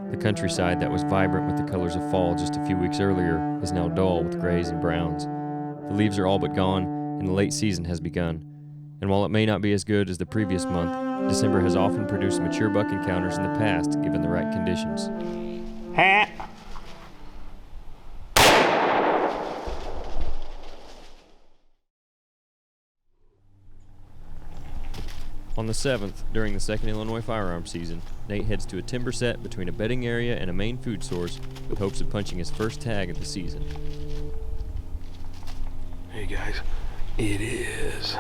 The countryside that was vibrant with the colors of fall just a few weeks earlier is now dull with grays and browns. The leaves are all but gone, and the late season has begun. And while it may not be as good as the previous month, December has often produced mature buck encounters in the past given the right conditions. On the 7th, during the second Illinois firearm season, Nate heads to a timber set between a bedding area and a main food source with hopes of punching his first tag of the season. Hey guys, it is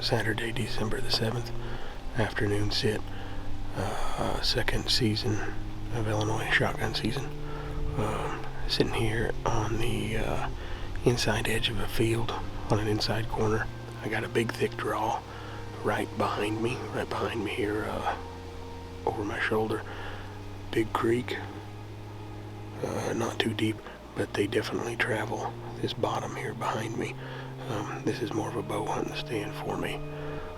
Saturday, December the 7th, afternoon sit, second season of Illinois shotgun season. Sitting here on the inside edge of a field on an inside corner. I got a big thick draw right behind me here, over my shoulder. Big creek, not too deep, but they definitely travel this bottom here behind me. This is more of a bow hunting stand for me.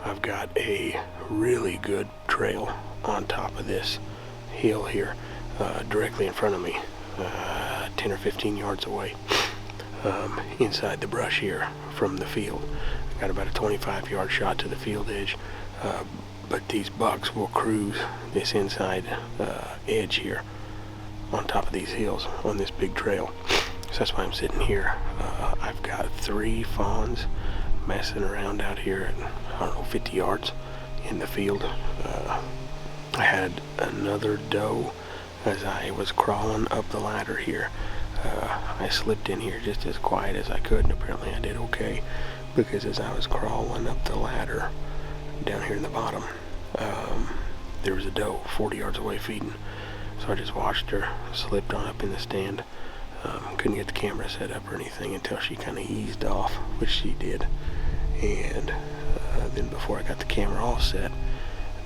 I've got a really good trail on top of this hill here, directly in front of me, 10 or 15 yards away, inside the brush here from the field. Got about a 25-yard shot to the field edge, but these bucks will cruise this inside edge here on top of these hills on this big trail. So that's why I'm sitting here. I've got 3 fawns messing around out here at, 50 yards in the field. I had another doe as I was crawling up the ladder here. I slipped in here just as quiet as I could, and apparently I did okay, because as I was crawling up the ladder down here in the bottom, there was a doe 40 yards away feeding. So I just watched her, slipped on up in the stand. Couldn't get the camera set up or anything until she kind of eased off, which she did. And then before I got the camera all set,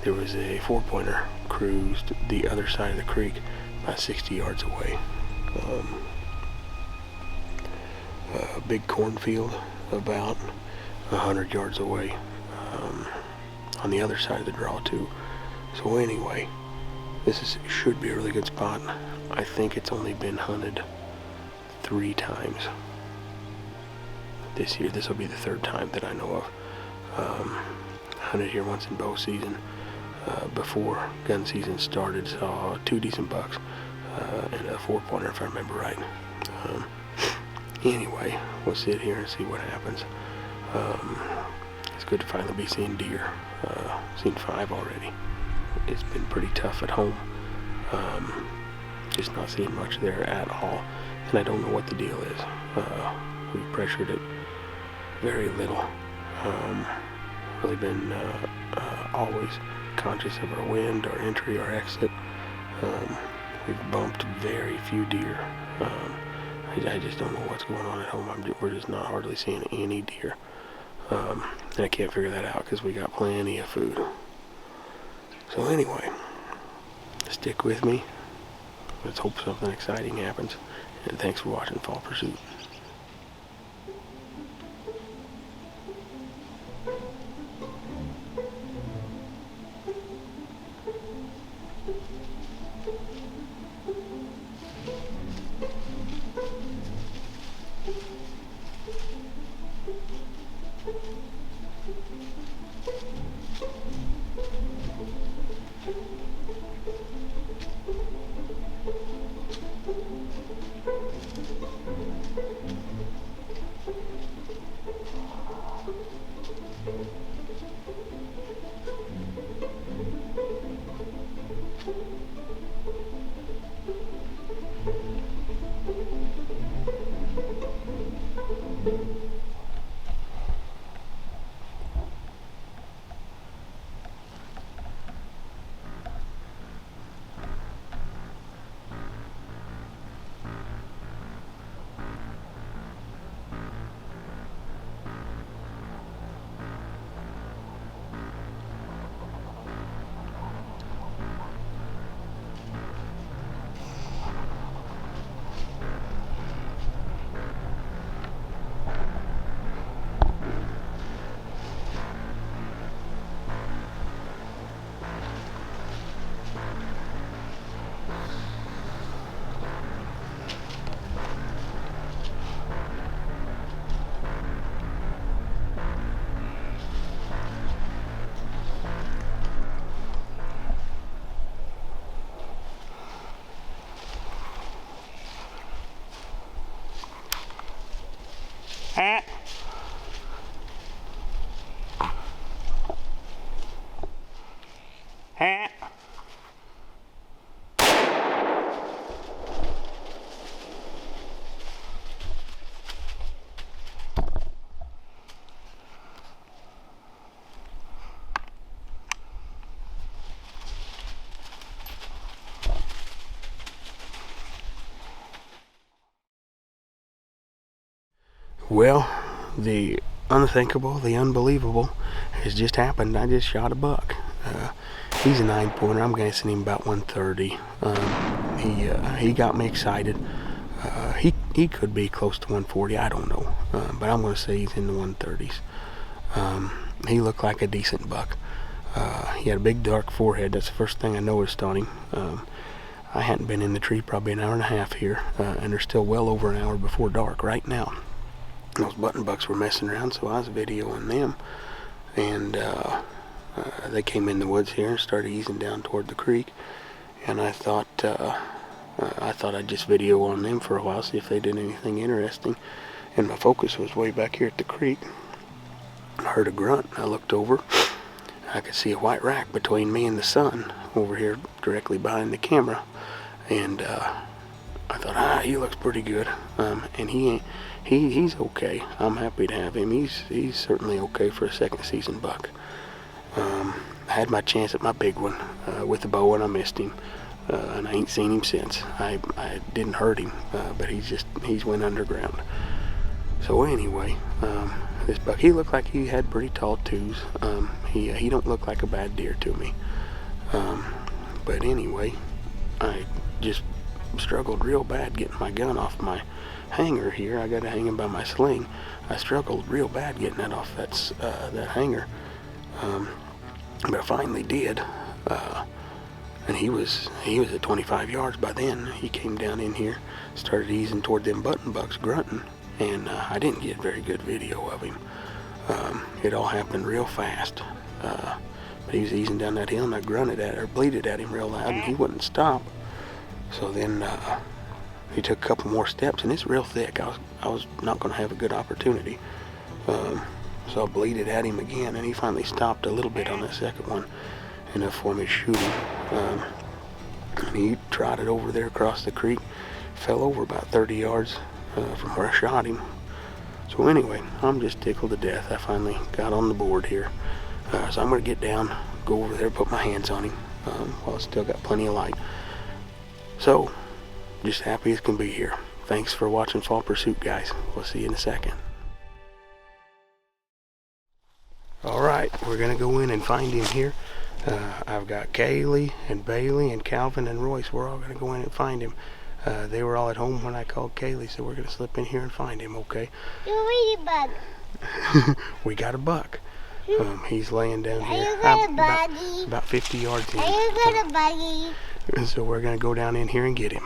there was a 4-pointer cruised the other side of the creek about 60 yards away. A big cornfield about 100 yards away, on the other side of the draw too. So anyway, should be a really good spot. I think it's only been hunted 3 times this year. This will be the 3rd time that I know of. Hunted here once in bow season, before gun season started. Saw 2 decent bucks, and a 4-pointer if I remember right. Anyway, we'll sit here and see what happens. It's good to finally be seeing deer. Seen 5 already. It's been pretty tough at home. Just not seeing much there at all. And I don't know what the deal is. We've pressured it very little. Really been always conscious of our wind, our entry, our exit. We've bumped very few deer. I just don't know what's going on at home. We're just not hardly seeing any deer. And I can't figure that out because we got plenty of food. So anyway, stick with me. Let's hope something exciting happens. And thanks for watching Fall Pursuit. Hat. Hat. Well, the unthinkable, the unbelievable has just happened. I just shot a buck. He's a 9-pointer. I'm guessing him about 130. He got me excited. He could be close to 140. I don't know, but I'm going to say he's in the 130s. He looked like a decent buck. He had a big dark forehead. That's the first thing I noticed on him. I hadn't been in the tree probably an hour and a half here, and they're still well over an hour before dark right now. Those button bucks were messing around, so I was videoing them, and they came in the woods here and started easing down toward the creek, and I thought I'd just video on them for a while, see if they did anything interesting. And my focus was way back here at the creek. I heard a grunt. I looked over. I could see a white rack between me and the sun over here directly behind the camera, and I thought, he looks pretty good. And he's okay. I'm happy to have him. He's certainly okay for a second season buck. I had my chance at my big one with the bow, and I missed him. And I ain't seen him since. I didn't hurt him, but he's went underground. So anyway, this buck, he looked like he had pretty tall twos. He don't look like a bad deer to me. But anyway, I just struggled real bad getting my gun off my hanger here. I got it hanging by my sling. I struggled real bad getting that off that hanger. But I finally did. And he was at 25 yards by then. He came down in here, started easing toward them button bucks, grunting, and I didn't get very good video of him. It all happened real fast. But he was easing down that hill, and I bleated at him real loud, and he wouldn't stop. So then he took a couple more steps, and it's real thick. I was not going to have a good opportunity. So I bleated at him again, and he finally stopped a little bit on that second one, enough for me to shoot him. And he trotted over there across the creek, fell over about 30 yards from where I shot him. So anyway, I'm just tickled to death. I finally got on the board here. So I'm going to get down, go over there, put my hands on him while it's still got plenty of light. So, just happy as can be here. Thanks for watching Fall Pursuit, guys. We'll see you in a second. Alright, we're going to go in and find him here. I've got Kaylee and Bailey and Calvin and Royce. We're all going to go in and find him. They were all at home when I called Kaylee, so we're going to slip in here and find him, okay? You a bug. We got a buck. He's laying down here. You got a buggy. About 50 yards in. You got a buggy. So we're going to go down in here and get him.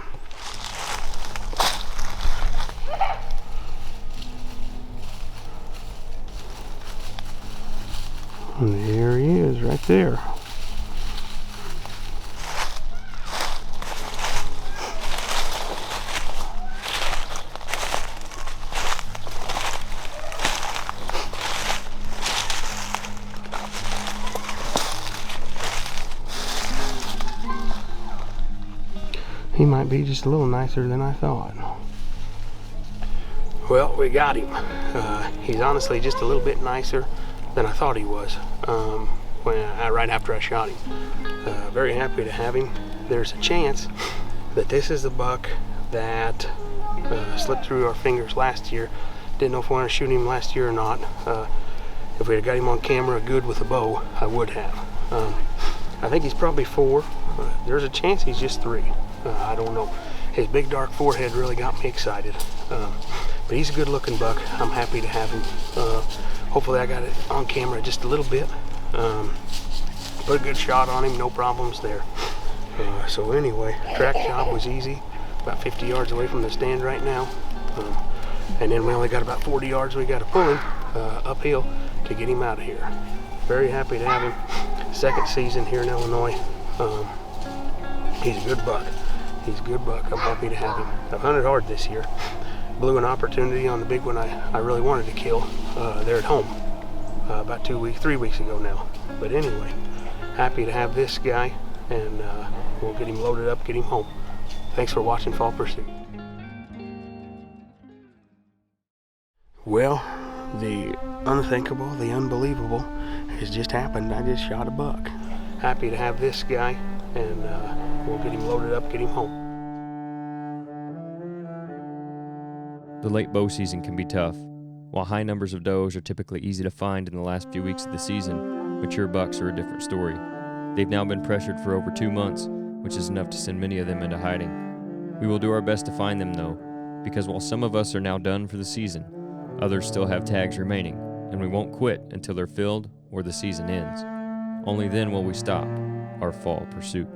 And there he is, right there. He might be just a little nicer than I thought. Well, we got him. He's honestly just a little bit nicer than I thought he was right after I shot him. Very happy to have him. There's a chance that this is the buck that slipped through our fingers last year. Didn't know if I wanted to shoot him last year or not. If we had got him on camera good with a bow, I would have. I think he's probably 4. There's a chance he's just 3. I don't know. His big dark forehead really got me excited. But he's a good looking buck. I'm happy to have him. Hopefully I got it on camera just a little bit. Put a good shot on him, no problems there. So anyway, track job was easy. About 50 yards away from the stand right now. And then we only got about 40 yards we got to pull him uphill to get him out of here. Very happy to have him. Second season here in Illinois. He's a good buck. He's a good buck. I'm happy to have him. I've hunted hard this year, blew an opportunity on the big one I really wanted to kill there at home about 3 weeks ago now. But anyway, happy to have this guy, and we'll get him loaded up, get him home. Thanks for watching Fall Pursuit. Well, the unthinkable, the unbelievable has just happened. I just shot a buck. Happy to have this guy, and we'll get him loaded up, get him home. The late bow season can be tough. While high numbers of does are typically easy to find in the last few weeks of the season, mature bucks are a different story. They've now been pressured for over 2 months, which is enough to send many of them into hiding. We will do our best to find them though, because while some of us are now done for the season, others still have tags remaining, and we won't quit until they're filled or the season ends. Only then will we stop our fall pursuit.